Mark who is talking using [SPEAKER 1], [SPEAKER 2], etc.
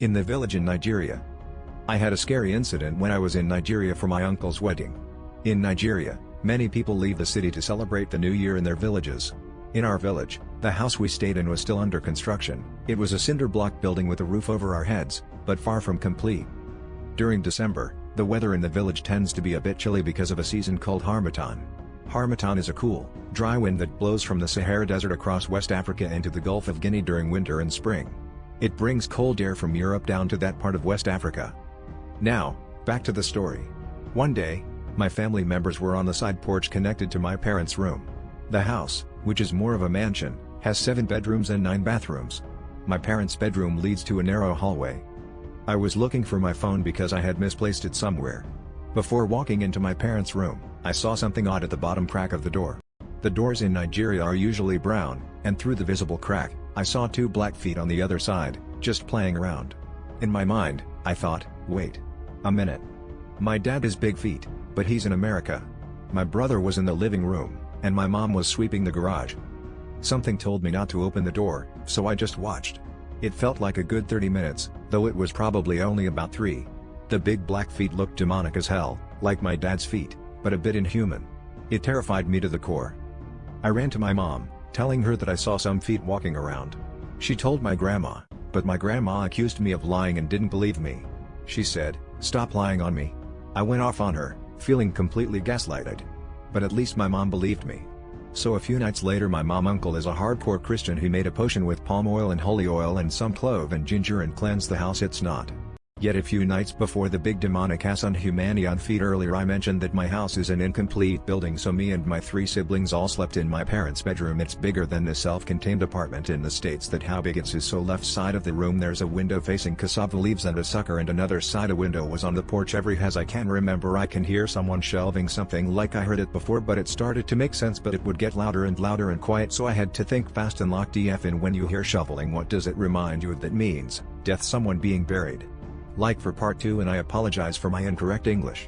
[SPEAKER 1] In the village in Nigeria. I had a scary incident when I was in Nigeria for my uncle's wedding. In Nigeria, many people leave the city to celebrate the new year in their villages. In our village, the house we stayed in was still under construction. It was a cinder block building with a roof over our heads, but far from complete. During December, the weather in the village tends to be a bit chilly because of a season called Harmattan. Harmattan is a cool, dry wind that blows from the Sahara Desert across West Africa into the Gulf of Guinea during winter and spring. It brings cold air from Europe down to that part of West Africa. Now, back to the story. One day, my family members were on the side porch connected to my parents' room. The house, which is more of a mansion, has 7 bedrooms and 9 bathrooms. My parents' bedroom leads to a narrow hallway. I was looking for my phone because I had misplaced it somewhere. Before walking into my parents' room, I saw something odd at the bottom crack of the door. The doors in Nigeria are usually brown, and through the visible crack, I saw 2 black feet on the other side, just playing around. In my mind, I thought, wait a minute. My dad has big feet, but he's in America. My brother was in the living room, and my mom was sweeping the garage. Something told me not to open the door, so I just watched. It felt like a good 30 minutes, though it was probably only about 3. The big black feet looked demonic as hell, like my dad's feet, but a bit inhuman. It terrified me to the core. I ran to my mom, telling her that I saw some feet walking around. She told my grandma, but my grandma accused me of lying and didn't believe me. She said, "Stop lying on me." I went off on her, feeling completely gaslighted. But at least my mom believed me. So a few nights later my uncle is a hardcore Christian who made a potion with palm oil and holy oil and some clove and ginger and cleansed the house. It's not. Yet a few nights before the big demonic ass on humanity on feet earlier I mentioned that my house is an incomplete building, so me and my 3 siblings all slept in my parents' bedroom. It's bigger than the self-contained apartment in the States. That how big it is. So left side of the room there's a window facing cassava leaves and a sucker, and another side a window was on the porch. Every as I can remember I can hear someone shelving something like I heard it before, but it started to make sense, but it would get louder and louder and quiet, so I had to think fast and lock DF in. When you hear shoveling, what does it remind you of? That means death, someone being buried. Like for part 2, and I apologize for my incorrect English.